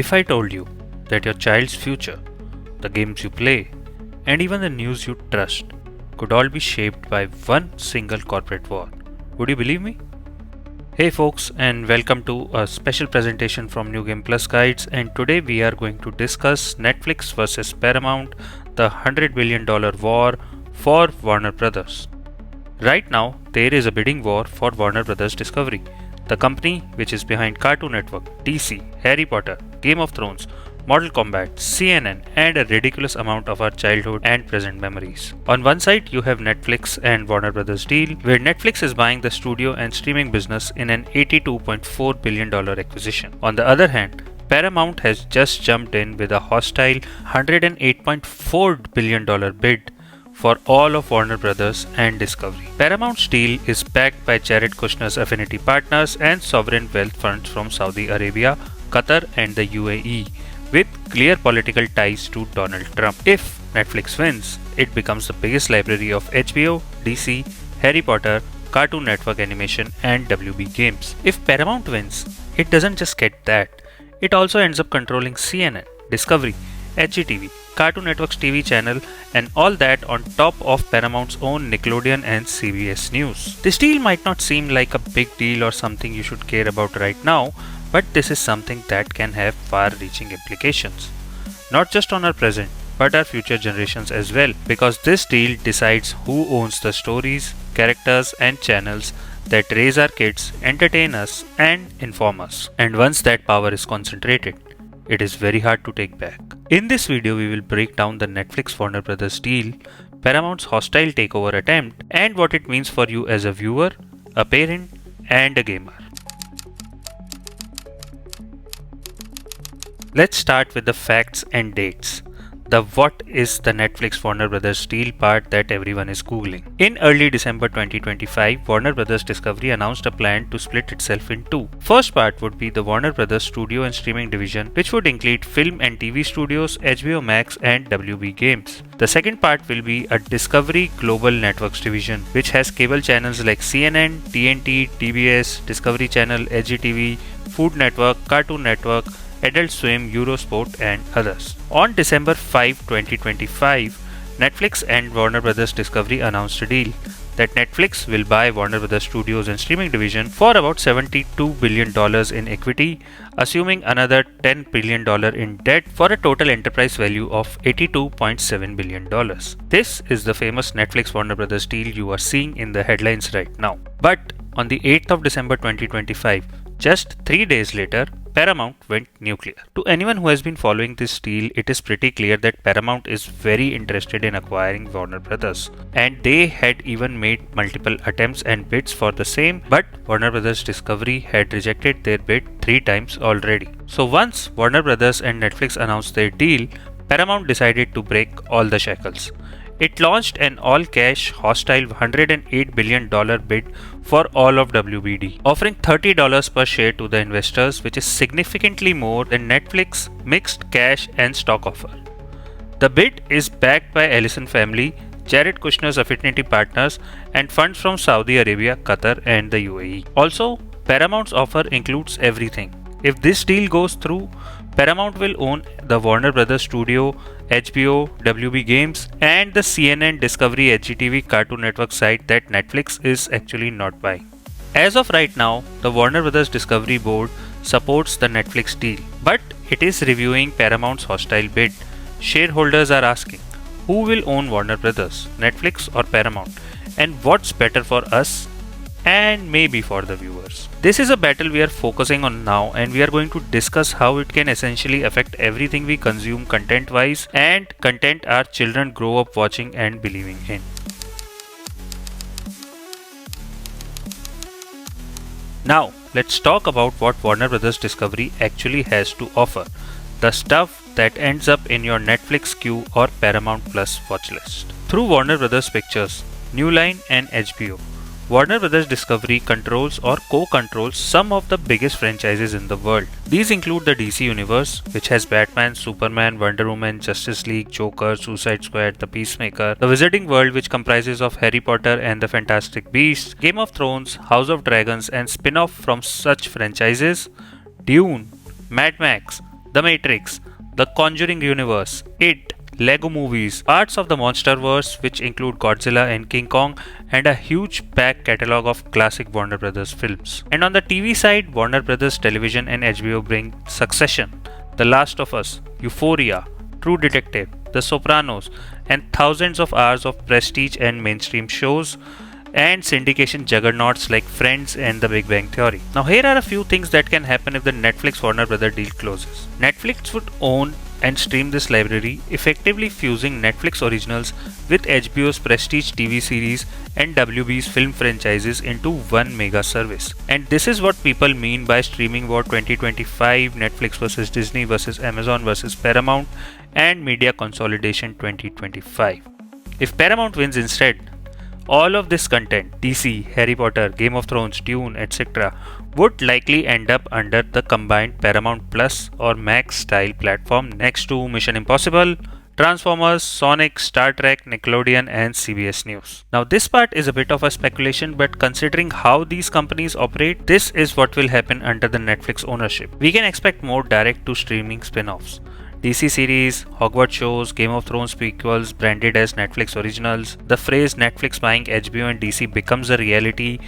If I told you that your child's future, the games you play, and even the news you trust could all be shaped by one single corporate war, would you believe me? Hey folks, and welcome to a special presentation from New Game Plus Guides, and today we are going to discuss Netflix versus Paramount, the $100 billion war for Warner Brothers. Right now, there is a bidding war for Warner Brothers Discovery, the company which is behind Cartoon Network, DC, Harry Potter, Game of Thrones, Mortal Kombat, CNN, and a ridiculous amount of our childhood and present memories. On one side, you have Netflix and Warner Brothers deal, where Netflix is buying the studio and streaming business in an $82.4 billion acquisition. On the other hand, Paramount has just jumped in with a hostile $108.4 billion bid for all of Warner Brothers and Discovery. Paramount's deal is backed by Jared Kushner's affinity partners and sovereign wealth funds from Saudi Arabia, Qatar, and the UAE, with clear political ties to Donald Trump. If Netflix wins, it becomes the biggest library of HBO, DC, Harry Potter, Cartoon Network animation, and WB games. If Paramount wins, it doesn't just get that, it also ends up controlling CNN, Discovery, HGTV, Cartoon Network's TV channel, and all that on top of Paramount's own Nickelodeon and CBS News. This deal might not seem like a big deal or something you should care about right now, but this is something that can have far-reaching implications. Not just on our present, but our future generations as well, because this deal decides who owns the stories, characters, and channels that raise our kids, entertain us, and inform us. And once that power is concentrated, it is very hard to take back. In this video, we will break down the Netflix Warner Brothers deal, Paramount's hostile takeover attempt, and what it means for you as a viewer, a parent, and a gamer. Let's start with the facts and dates. The what is the Netflix Warner Brothers deal part that everyone is googling. In early December 2025, Warner Brothers Discovery announced a plan to split itself in two. First part would be the Warner Brothers Studio and Streaming Division, which would include film and TV studios, HBO Max, and WB Games. The second part will be a Discovery Global Networks division, which has cable channels like CNN, TNT, TBS, Discovery Channel, HGTV, Food Network, Cartoon Network, Adult Swim, Eurosport, and others. On December 5, 2025, Netflix and Warner Brothers Discovery announced a deal that Netflix will buy Warner Brothers Studios and Streaming Division for about $72 billion in equity, assuming another $10 billion in debt for a total enterprise value of $82.7 billion. This is the famous Netflix Warner Brothers deal you are seeing in the headlines right now. But on the 8th of December 2025, just 3 days later, Paramount went nuclear. To anyone who has been following this deal, it is pretty clear that Paramount is very interested in acquiring Warner Brothers, and they had even made multiple attempts and bids for the same, but Warner Brothers Discovery had rejected their bid 3 times already. So once Warner Brothers and Netflix announced their deal, Paramount decided to break all the shackles. It launched an all-cash hostile $108 billion bid for all of WBD, offering $30 per share to the investors, which is significantly more than Netflix's mixed cash and stock offer. The bid is backed by Ellison family, Jared Kushner's affinity partners, and funds from Saudi Arabia, Qatar, and the UAE. Also, Paramount's offer includes everything. If this deal goes through, Paramount will own the Warner Brothers Studio, HBO, WB Games, and the CNN, Discovery, HGTV Cartoon Network site that Netflix is actually not buying. As of right now, the Warner Brothers Discovery board supports the Netflix deal, but it is reviewing Paramount's hostile bid. Shareholders are asking, who will own Warner Brothers, Netflix or Paramount, and what's better for us and maybe for the viewers. This is a battle we are focusing on now, and we are going to discuss how it can essentially affect everything we consume content wise and content our children grow up watching and believing in. Now let's talk about what Warner Brothers Discovery actually has to offer, the stuff that ends up in your Netflix queue or Paramount Plus watchlist. Through Warner Brothers Pictures, New Line, and HBO, Warner Brothers Discovery controls or co-controls some of the biggest franchises in the world. These include the DC Universe, which has Batman, Superman, Wonder Woman, Justice League, Joker, Suicide Squad, The Peacemaker, the Wizarding World, which comprises of Harry Potter and the Fantastic Beasts, Game of Thrones, House of Dragons, and spin-off from such franchises, Dune, Mad Max, The Matrix, The Conjuring Universe, It, Lego movies, parts of the Monsterverse, which include Godzilla and King Kong, and a huge back catalogue of classic Warner Brothers films. And on the TV side, Warner Brothers Television and HBO bring Succession, The Last of Us, Euphoria, True Detective, The Sopranos, and thousands of hours of prestige and mainstream shows, and syndication juggernauts like Friends and The Big Bang Theory. Now, here are a few things that can happen if the Netflix Warner Brother deal closes. Netflix would own and stream this library, effectively fusing Netflix originals with HBO's prestige TV series and WB's film franchises into one mega service. And this is what people mean by Streaming War 2025, Netflix versus Disney versus Amazon versus Paramount, and Media Consolidation 2025. If Paramount wins instead, all of this content, DC, Harry Potter, Game of Thrones, Dune, etc., would likely end up under the combined Paramount Plus or Max style platform next to Mission Impossible, Transformers, Sonic, Star Trek, Nickelodeon, and CBS News. Now, this part is a bit of a speculation, but considering how these companies operate, this is what will happen under the Netflix ownership. We can expect more direct to streaming spin offs. DC series, Hogwarts shows, Game of Thrones prequels branded as Netflix originals. The phrase Netflix buying HBO and DC becomes a reality,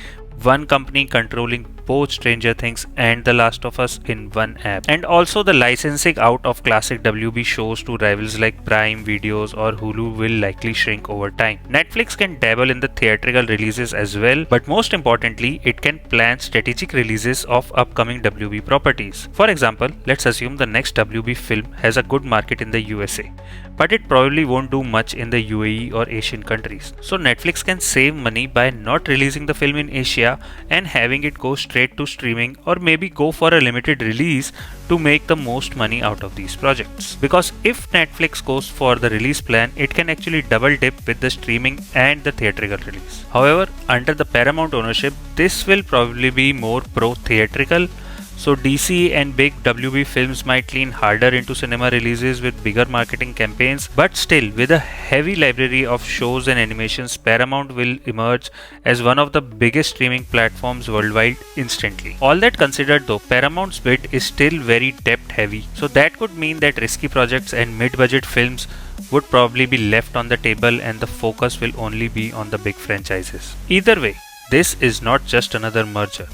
one company controlling both Stranger Things and The Last of Us in one app. And also the licensing out of classic WB shows to rivals like Prime Videos or Hulu will likely shrink over time. Netflix can dabble in the theatrical releases as well, but most importantly, it can plan strategic releases of upcoming WB properties. For example, let's assume the next WB film has a good market in the USA, but it probably won't do much in the UAE or Asian countries. So Netflix can save money by not releasing the film in Asia and having it go straight to streaming, or maybe go for a limited release to make the most money out of these projects. Because if Netflix goes for the release plan, it can actually double dip with the streaming and the theatrical release. However, under the Paramount ownership, this will probably be more pro-theatrical. So DC and big WB films might lean harder into cinema releases with bigger marketing campaigns, but still, with a heavy library of shows and animations, Paramount will emerge as one of the biggest streaming platforms worldwide instantly. All that considered though, Paramount's bid is still very debt heavy, so that could mean that risky projects and mid-budget films would probably be left on the table and the focus will only be on the big franchises. Either way, this is not just another merger.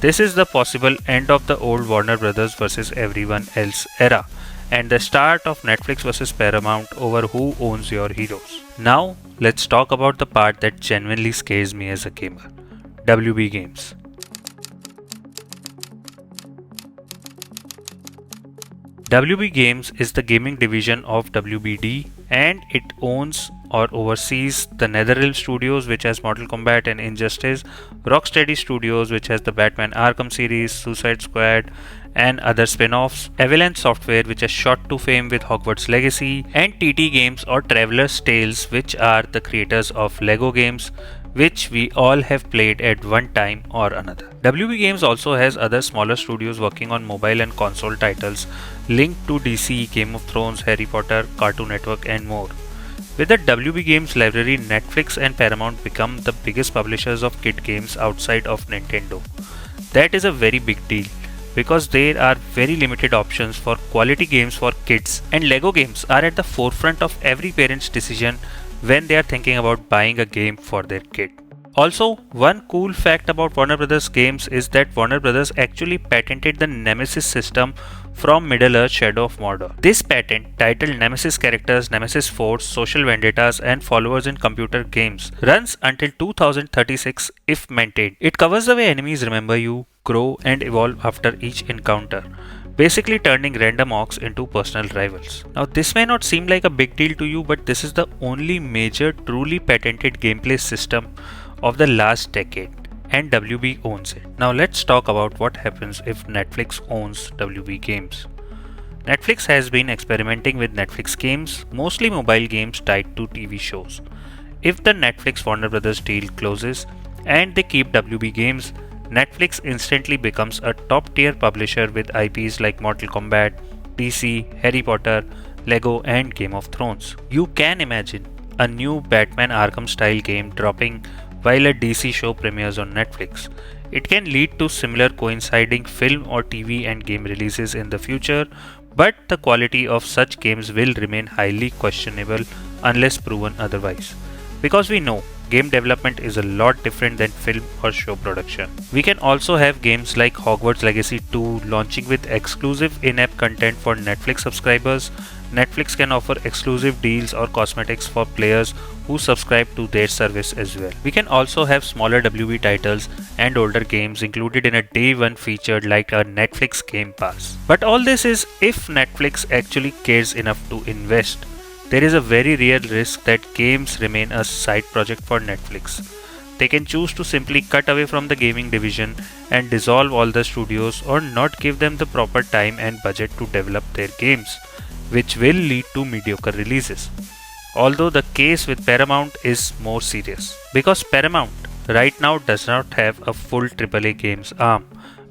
This is the possible end of the old Warner Brothers versus everyone else era, and the start of Netflix versus Paramount over who owns your heroes. Now, let's talk about the part that genuinely scares me as a gamer: WB Games. WB Games is the gaming division of WBD, and it owns or oversees the NetherRealm Studios, which has Mortal Kombat and Injustice, Rocksteady Studios, which has the Batman Arkham series, Suicide Squad, and other spin-offs, Avalanche Software, which has shot to fame with Hogwarts Legacy, and TT Games or Traveler's Tales, which are the creators of Lego games, which we all have played at one time or another. WB Games also has other smaller studios working on mobile and console titles linked to DC, Game of Thrones, Harry Potter, Cartoon Network, and more. With the WB Games library, Netflix and Paramount become the biggest publishers of kid games outside of Nintendo. That is a very big deal, because there are very limited options for quality games for kids, and Lego games are at the forefront of every parent's decision when they are thinking about buying a game for their kid. Also, one cool fact about Warner Brothers games is that Warner Brothers actually patented the Nemesis System from Middle-earth: Shadow of Mordor. This patent, titled Nemesis Characters, Nemesis Force, Social Vendettas, and Followers in Computer Games, runs until 2036 if maintained. It covers the way enemies remember you, grow, and evolve after each encounter, basically turning random orcs into personal rivals. Now, this may not seem like a big deal to you, but this is the only major truly patented gameplay system of the last decade, and WB owns it. Now let's talk about what happens if Netflix owns WB Games. Netflix has been experimenting with Netflix games, mostly mobile games tied to TV shows. If the Netflix Warner Brothers deal closes and they keep WB Games, Netflix instantly becomes a top tier publisher with IPs like Mortal Kombat, DC, Harry Potter, Lego, and Game of Thrones. You can imagine a new Batman Arkham style game dropping while a DC show premieres on Netflix. It can lead to similar coinciding film or TV and game releases in the future, But the quality of such games will remain highly questionable unless proven otherwise. Because we know game development is a lot different than film or show production. We can also have games like Hogwarts Legacy 2 launching with exclusive in-app content for Netflix subscribers. Netflix can offer exclusive deals or cosmetics for players who subscribe to their service as well. We can also have smaller WB titles and older games included in a day one feature like a Netflix Game Pass. But all this is if Netflix actually cares enough to invest. There is a very real risk that games remain a side project for Netflix. They can choose to simply cut away from the gaming division and dissolve all the studios or not give them the proper time and budget to develop their games, which will lead to mediocre releases. Although the case with Paramount is more serious, because Paramount right now does not have a full AAA games arm,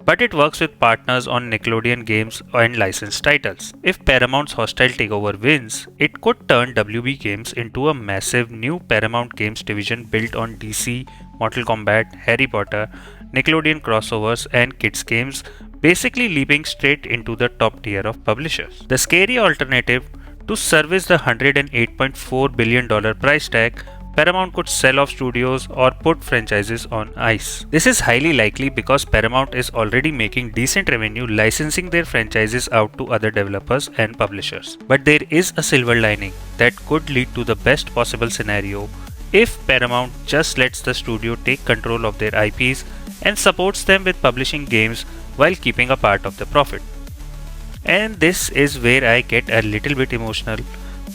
but it works with partners on Nickelodeon games and licensed titles. If Paramount's hostile takeover wins, it could turn WB Games into a massive new Paramount Games division built on DC, Mortal Kombat, Harry Potter, Nickelodeon crossovers and kids games, basically leaping straight into the top tier of publishers. The scary alternative, to service the $108.4 billion price tag, Paramount could sell off studios or put franchises on ice. This is highly likely because Paramount is already making decent revenue licensing their franchises out to other developers and publishers. But there is a silver lining that could lead to the best possible scenario if Paramount just lets the studio take control of their IPs and supports them with publishing games while keeping a part of the profit. And this is where I get a little bit emotional,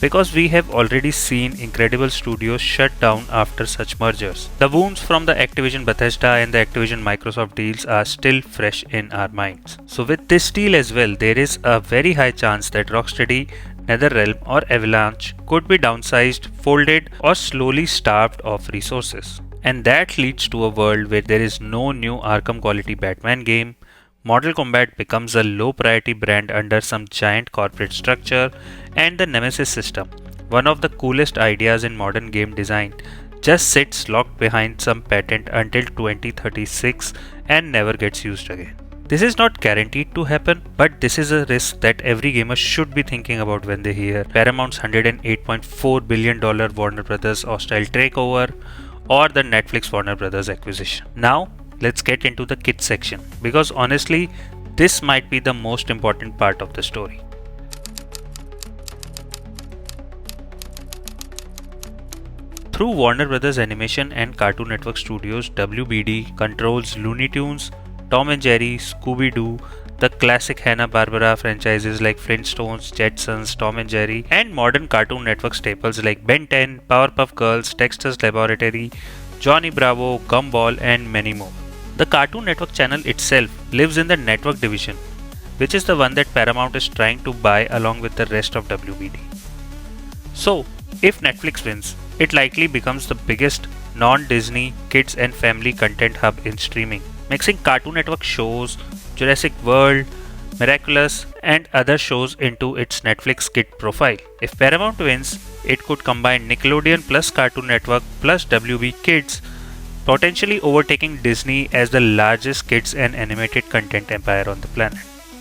because we have already seen incredible studios shut down after such mergers. The wounds from the Activision Bethesda and the Activision Microsoft deals are still fresh in our minds. So with this deal as well, there is a very high chance that Rocksteady, NetherRealm or Avalanche could be downsized, folded or slowly starved of resources. And that leads to a world where there is no new Arkham quality Batman game, Mortal Kombat becomes a low priority brand under some giant corporate structure, and the Nemesis System, one of the coolest ideas in modern game design, just sits locked behind some patent until 2036 and never gets used again. This is not guaranteed to happen, but this is a risk that every gamer should be thinking about when they hear Paramount's $108.4 billion Warner Bros. Hostile takeover or the Netflix Warner Bros. Acquisition. Now, let's get into the kids section, because honestly, this might be the most important part of the story. Through Warner Bros. Animation and Cartoon Network Studios, WBD controls Looney Tunes, Tom and Jerry, Scooby-Doo, the classic Hanna-Barbera franchises like Flintstones, Jetsons, Tom and Jerry, and modern Cartoon Network staples like Ben 10, Powerpuff Girls, Dexter's Laboratory, Johnny Bravo, Gumball, and many more. The Cartoon Network channel itself lives in the network division, which is the one that Paramount is trying to buy along with the rest of WBD. So, if Netflix wins, it likely becomes the biggest non-Disney kids and family content hub in streaming, mixing Cartoon Network shows, Jurassic World, Miraculous, and other shows into its Netflix kid profile. If Paramount wins, it could combine Nickelodeon plus Cartoon Network plus WB Kids, potentially overtaking Disney as the largest kids and animated content empire on the planet.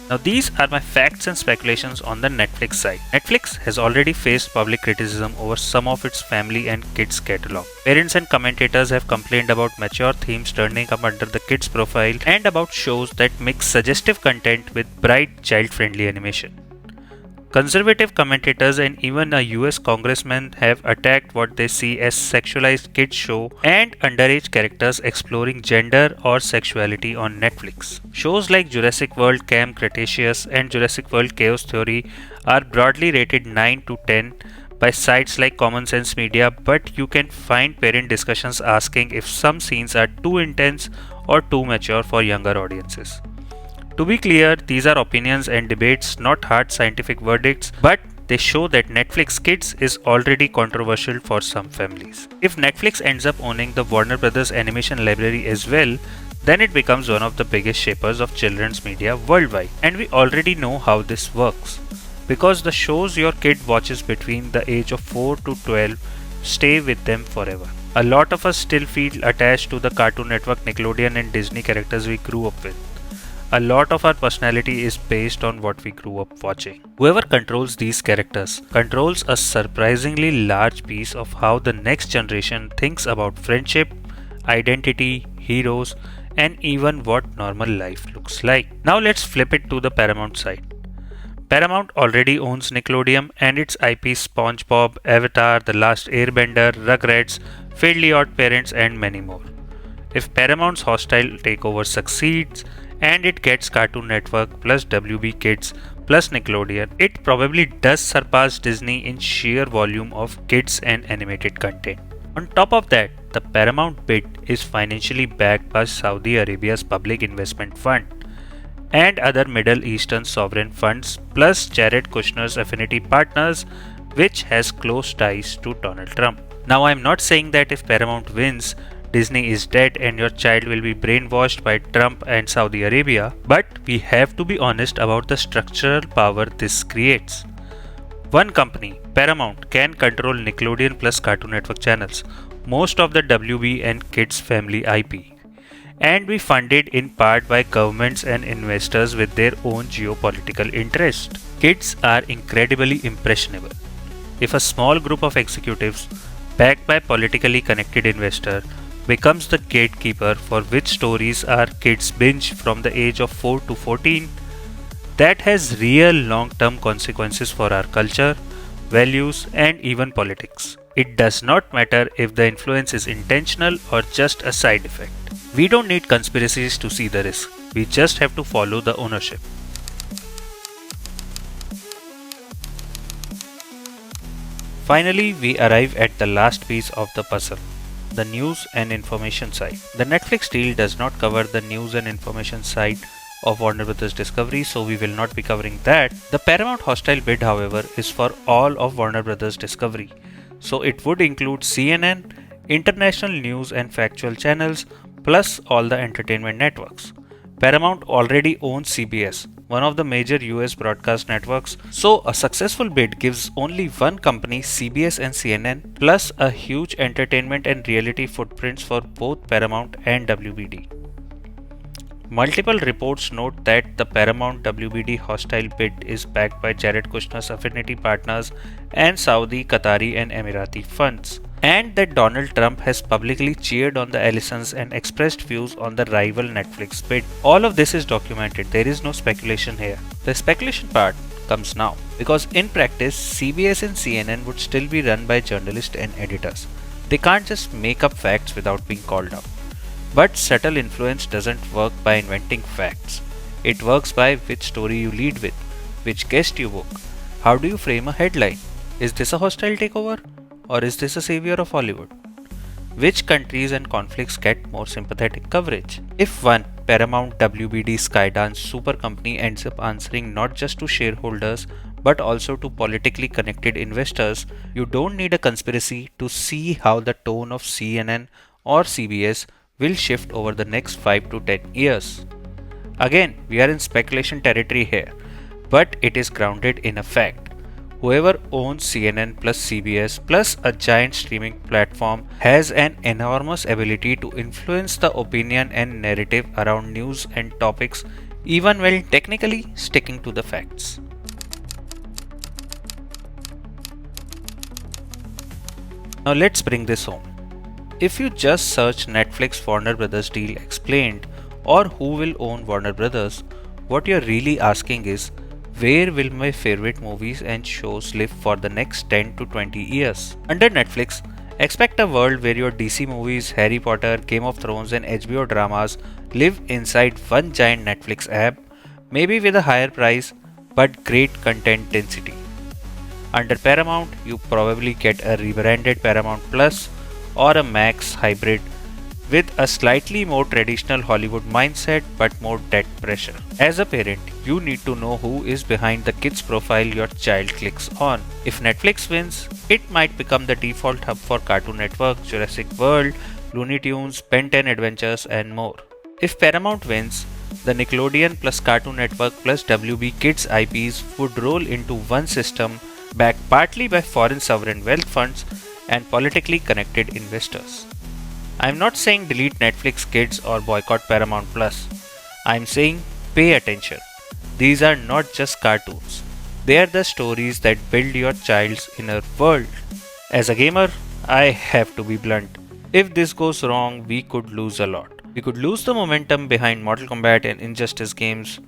Now these are my facts and speculations on the Netflix side. Netflix has already faced public criticism over some of its family and kids catalog. Parents and commentators have complained about mature themes turning up under the kids profile and about shows that mix suggestive content with bright child-friendly animation. Conservative commentators and even a US congressman have attacked what they see as sexualized kids show and underage characters exploring gender or sexuality on Netflix. Shows like Jurassic World Camp Cretaceous and Jurassic World Chaos Theory are broadly rated 9 to 10 by sites like Common Sense Media, but you can find parent discussions asking if some scenes are too intense or too mature for younger audiences. To be clear, these are opinions and debates, not hard scientific verdicts, but they show that Netflix Kids is already controversial for some families. If Netflix ends up owning the Warner Bros. Animation library as well, then it becomes one of the biggest shapers of children's media worldwide. And we already know how this works, because the shows your kid watches between the age of 4 to 12 stay with them forever. A lot of us still feel attached to the Cartoon Network, Nickelodeon and Disney characters we grew up with. A lot of our personality is based on what we grew up watching. Whoever controls these characters controls a surprisingly large piece of how the next generation thinks about friendship, identity, heroes, and even what normal life looks like. Now let's flip it to the Paramount side. Paramount already owns Nickelodeon and its IPs SpongeBob, Avatar, The Last Airbender, Rugrats, Fairly Odd Parents, and many more. If Paramount's hostile takeover succeeds and it gets Cartoon Network plus WB Kids plus Nickelodeon, it probably does surpass Disney in sheer volume of kids and animated content. On top of that, the Paramount bid is financially backed by Saudi Arabia's Public Investment Fund and other Middle Eastern sovereign funds plus Jared Kushner's affinity partners, which has close ties to Donald Trump. Now, I'm not saying that if Paramount wins, Disney is dead and your child will be brainwashed by Trump and Saudi Arabia, but we have to be honest about the structural power this creates. One company, Paramount, can control Nickelodeon plus Cartoon Network channels, most of the WB and Kids family IP, and be funded in part by governments and investors with their own geopolitical interest. Kids are incredibly impressionable. If a small group of executives, backed by politically connected investor, becomes the gatekeeper for which stories our kids binge from the age of 4 to 14, that has real long-term consequences for our culture, values, and even politics. It does not matter if the influence is intentional or just a side effect. We don't need conspiracies to see the risk. We just have to follow the ownership. Finally, we arrive at the last piece of the puzzle, the news and information side. The Netflix deal does not cover the news and information side of Warner Bros. Discovery, so we will not be covering that. The Paramount hostile bid, however, is for all of Warner Bros. Discovery, so it would include CNN, international news and factual channels, plus all the entertainment networks. Paramount already owns CBS, one of the major US broadcast networks, so a successful bid gives only one company, CBS and CNN, plus a huge entertainment and reality footprints for both Paramount and WBD. Multiple reports note that the Paramount WBD hostile bid is backed by Jared Kushner's affinity partners and Saudi, Qatari, and Emirati funds, and that Donald Trump has publicly cheered on the Allisons and expressed views on the rival Netflix bid. All of this is documented, there is no speculation here. The speculation part comes now, because in practice, CBS and CNN would still be run by journalists and editors. They can't just make up facts without being called out. But subtle influence doesn't work by inventing facts. It works by which story you lead with, which guest you book, how do you frame a headline. Is this a hostile takeover? Or is this a savior of Hollywood? Which countries and conflicts get more sympathetic coverage? If one Paramount WBD Skydance super company ends up answering not just to shareholders but also to politically connected investors, you don't need a conspiracy to see how the tone of CNN or CBS will shift over the next 5 to 10 years. Again, we are in speculation territory here, but it is grounded in a fact. Whoever owns CNN plus CBS plus a giant streaming platform has an enormous ability to influence the opinion and narrative around news and topics, even while technically sticking to the facts. Now let's bring this home. If you just search Netflix Warner Bros. Deal explained or who will own Warner Bros., what you're really asking is, where will my favorite movies and shows live for the next 10 to 20 years? Under Netflix, expect a world where your DC movies, Harry Potter, Game of Thrones, and HBO dramas live inside one giant Netflix app, maybe with a higher price but great content density. Under Paramount, you probably get a rebranded Paramount Plus or a Max hybrid with a slightly more traditional Hollywood mindset but more debt pressure. As a parent, you need to know who is behind the kids profile your child clicks on. If Netflix wins, it might become the default hub for Cartoon Network, Jurassic World, Looney Tunes, Ben 10 Adventures, and more. If Paramount wins, the Nickelodeon plus Cartoon Network plus WB Kids IPs would roll into one system backed partly by foreign sovereign wealth funds and politically connected investors. I'm not saying delete Netflix Kids or boycott Paramount Plus. I'm saying Pay attention. These are not just cartoons. They are the stories that build your child's inner world. As a gamer, I have to be blunt. If this goes wrong, we could lose a lot. We could lose the momentum behind Mortal Kombat and Injustice games.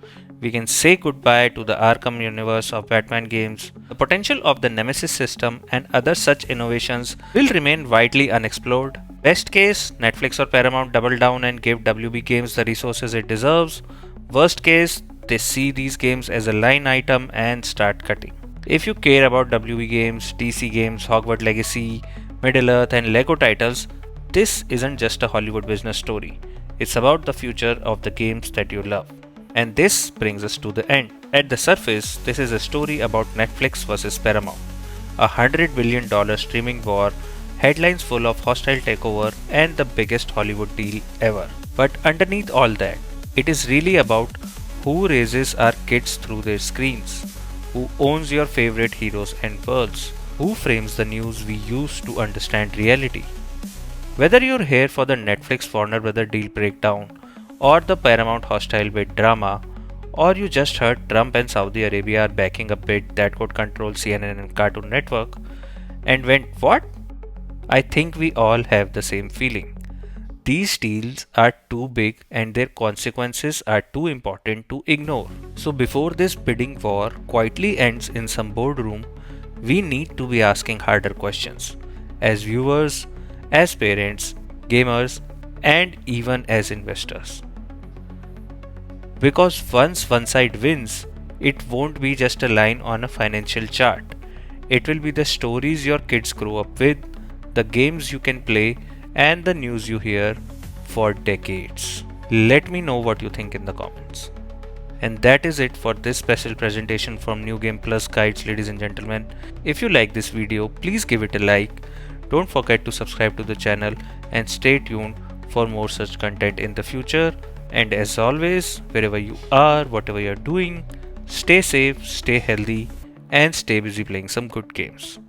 We can say goodbye to the Arkham universe of Batman games. The potential of the Nemesis system and other such innovations will remain widely unexplored. Best case, Netflix or Paramount double down and give WB Games the resources it deserves. Worst case, they see these games as a line item and start cutting. If you care about WB Games, DC Games, Hogwarts Legacy, Middle Earth and Lego titles, this isn't just a Hollywood business story. It's about the future of the games that you love. And this brings us to the end. At the surface, this is a story about Netflix versus Paramount. $100 billion streaming war, headlines full of hostile takeover, and the biggest Hollywood deal ever. But underneath all that, it is really about who raises our kids through their screens, who owns your favorite heroes and worlds, who frames the news we use to understand reality. Whether you're here for the Netflix Warner Brother deal breakdown, or the Paramount hostile bid drama, or you just heard Trump and Saudi Arabia are backing a bid that could control CNN and Cartoon Network, and went, what? I think we all have the same feeling. These deals are too big and their consequences are too important to ignore. So before this bidding war quietly ends in some boardroom, we need to be asking harder questions. As viewers, as parents, gamers, and even as investors. Because once one side wins, it won't be just a line on a financial chart. It will be the stories your kids grow up with, the games you can play, and the news you hear for decades. Let me know what you think in the comments. And that is it for this special presentation from New Game Plus Guides, ladies and gentlemen. If you like this video, please give it a like. Don't forget to subscribe to the channel and stay tuned for more such content in the future. And as always, wherever you are, whatever you're doing, stay safe, stay healthy, and stay busy playing some good games.